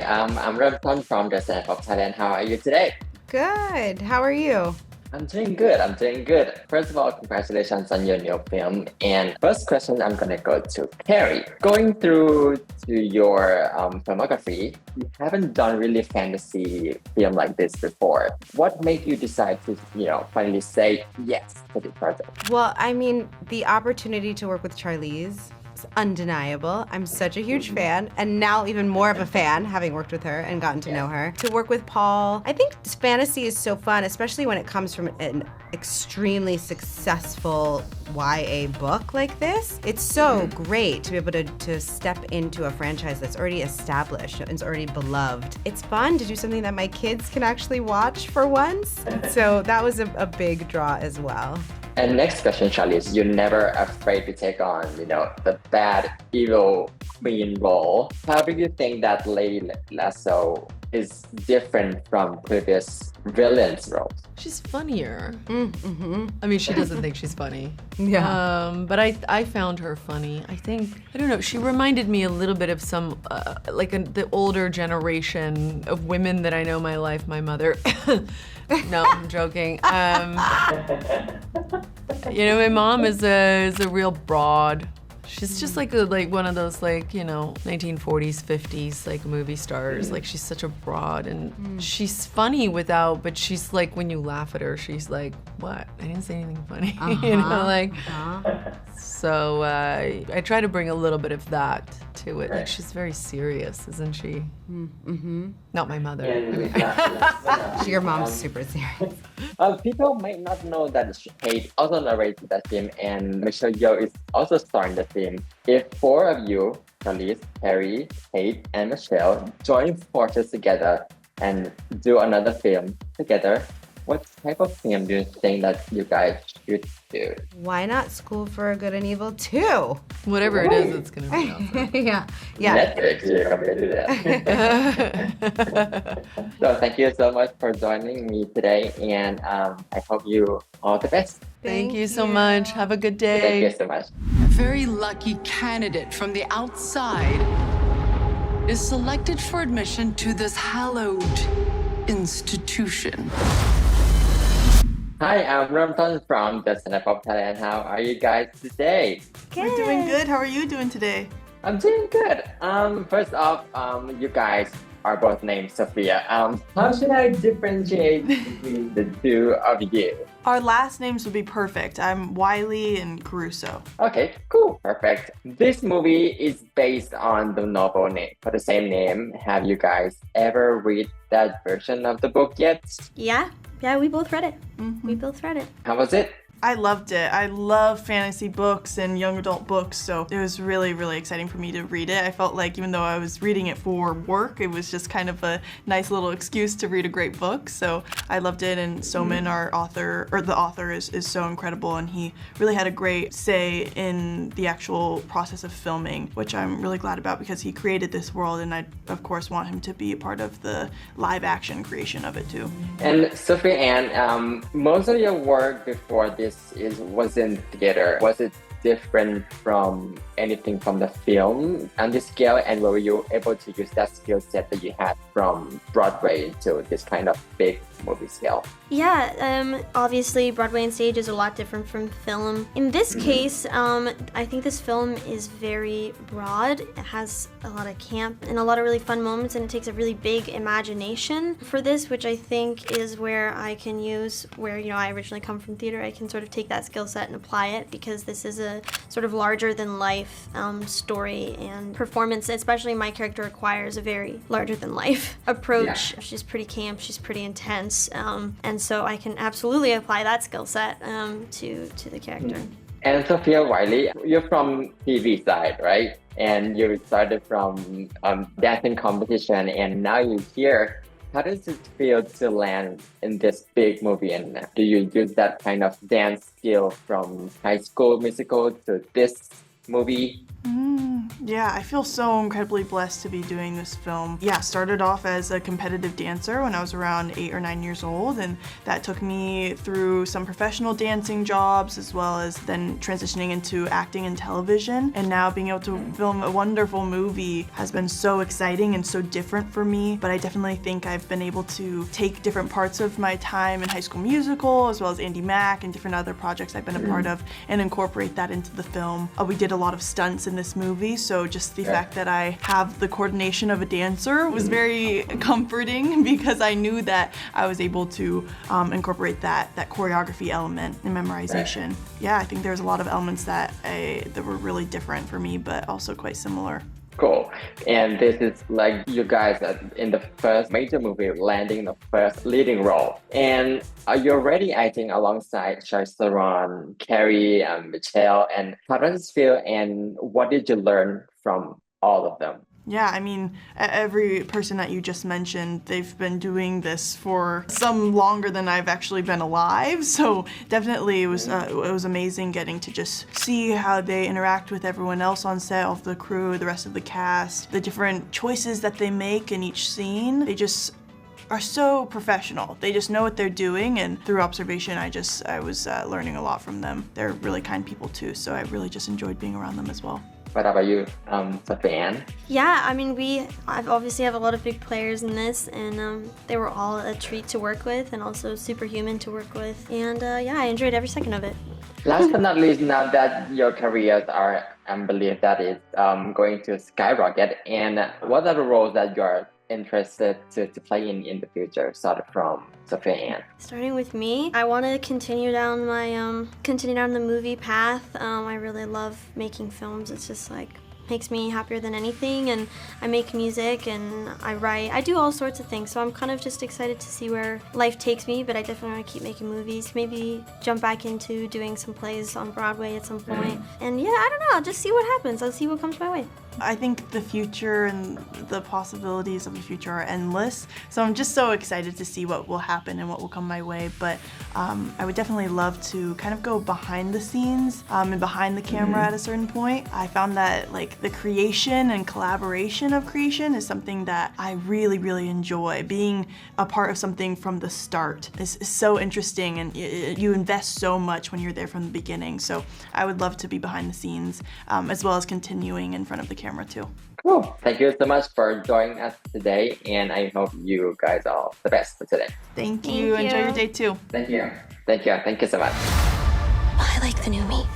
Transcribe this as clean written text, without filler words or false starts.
I'm Ramton from the Center of Thailand. How are you today? Good. How are you? I'm doing good. I'm doing good. First of all, congratulations on your new film. And first question, I'm gonna go to Kerry. Going through to your filmography, you haven't done really fantasy film like this before. What made you decide to, finally say yes to the project? Well, I mean, the opportunity to work with Charlize is undeniable. I'm such a huge fan, and now even more of a fan, having worked with her and gotten to know her. To work with Paul, I think fantasy is so fun, especially when it comes from an extremely successful YA book like this. It's so great to be able to step into a franchise that's already established and is already beloved. It's fun to do something that my kids can actually watch for once. So that was a big draw as well. And next question, Charlize, you're never afraid to take on, the bad, evil queen role. How do you think that Lady Lasso is different from previous villains roles? She's funnier. I mean, she doesn't think she's funny. Yeah. But I found her funny. I don't know, she reminded me a little bit of some, the older generation of women that I know my life, my mother. No, I'm joking. My mom is a real broad. She's just like one of those 1940s, 50s movie stars. She's such a broad, and she's funny but she's like, when you laugh at her, she's like, what? I didn't say anything funny. So I try to bring a little bit of that to it. She's very serious, isn't she? Not my mother. Your mom's super serious. People might not know that Kate also narrated that film, and Michelle Yeoh is also starring the film. If four of you, Charlize, Kerry, Kate, and Michelle, join forces together and do another film together, what type of film do you think that you guys should do? Why not School for Good and Evil 2? Whatever it is, it's gonna be awesome. Yeah. Netflix, you're gonna do that. So thank you so much for joining me today, and I hope you all the best. Thank you so much. Have a good day. Thank you so much. A very lucky candidate from the outside is selected for admission to this hallowed institution. Hi, I'm Ramton from the Center of Thailand. How are you guys today? We're doing good. How are you doing today? I'm doing good. First off, you guys are both named Sophia. How should I differentiate between the two of you? Our last names would be perfect. I'm Wylie and Caruso. Okay, cool, perfect. This movie is based on the novel name for the same name. Have you guys ever read that version of the book yet? Yeah, we both read it. We both read it. How was it? I loved it. I love fantasy books and young adult books, so it was really, really exciting for me to read it. I felt like even though I was reading it for work, it was just kind of a nice little excuse to read a great book. So I loved it, and Soman, the author, is so incredible, and he really had a great say in the actual process of filming, which I'm really glad about because he created this world, and I, of course, want him to be a part of the live action creation of it too. And Sophia Anne, most of your work before this was in theater. Was it different from anything from the film on this scale, and were you able to use that skill set that you had from Broadway to this kind of big movie scale? Yeah, obviously Broadway and stage is a lot different from film. In this case, I think this film is very broad. It has a lot of camp and a lot of really fun moments, and it takes a really big imagination for this, which I think is where I can use, where I originally come from theater, I can sort of take that skill set and apply it, because this is a sort of larger than life story and performance. Especially my character requires a very larger than life approach. Yeah. She's pretty camp, she's pretty intense, and so I can absolutely apply that skill set to the character. And Sofia Wylie, you're from TV side, right? And you started from dancing competition, and now you're here. How does it feel to land in this big movie? And do you use that kind of dance skill from high school musical to this movie? Yeah, I feel so incredibly blessed to be doing this film. Yeah, started off as a competitive dancer when I was around 8 or 9 years old, and that took me through some professional dancing jobs as well as then transitioning into acting and television. And now being able to film a wonderful movie has been so exciting and so different for me, but I definitely think I've been able to take different parts of my time in High School Musical as well as Andy Mack and different other projects I've been a part of and incorporate that into the film. We did a lot of stunts in this movie, so just the fact that I have the coordination of a dancer was very comforting because I knew that I was able to incorporate that choreography element in memorization. Yeah, I think there's a lot of elements that were really different for me, but also quite similar. Cool. And this is like you guys in the first major movie landing the first leading role. And you're already acting alongside Charlize Theron, Kerry, Michelle, and how does it feel and what did you learn from all of them? Yeah, I mean, every person that you just mentioned, they've been doing this for some longer than I've actually been alive. So definitely it was amazing getting to just see how they interact with everyone else on set, of the crew, the rest of the cast, the different choices that they make in each scene. They just are so professional. They just know what they're doing, and through observation, I was learning a lot from them. They're really kind people too, so I really just enjoyed being around them as well. What about you, Sophia Anne? Yeah, I mean, I obviously have a lot of big players in this, and they were all a treat to work with and also superhuman to work with. And yeah, I enjoyed every second of it. Last but not least, now that your careers are, I believe that is going to skyrocket, and what are the roles that you're interested to play in the future, started from Sophia Anne? Starting with me, I want to continue down the movie path. I really love making films. It's just like makes me happier than anything, and I make music and I write. I do all sorts of things, so I'm kind of just excited to see where life takes me, but I definitely want to keep making movies, maybe jump back into doing some plays on Broadway at some point. And yeah, I don't know, I'll just see what happens. I'll see what comes my way. I think the future and the possibilities of the future are endless, so I'm just so excited to see what will happen and what will come my way. But I would definitely love to kind of go behind the scenes and behind the camera at a certain point. I found that like the creation and collaboration of creation is something that I really, really enjoy. Being a part of something from the start is so interesting, and you invest so much when you're there from the beginning. So I would love to be behind the scenes as well as continuing in front of the camera too. Cool. Thank you so much for joining us today, and I hope you guys are all the best for today. Thank you. Enjoy your day too. Thank you. Thank you. Thank you so much. I like the new me.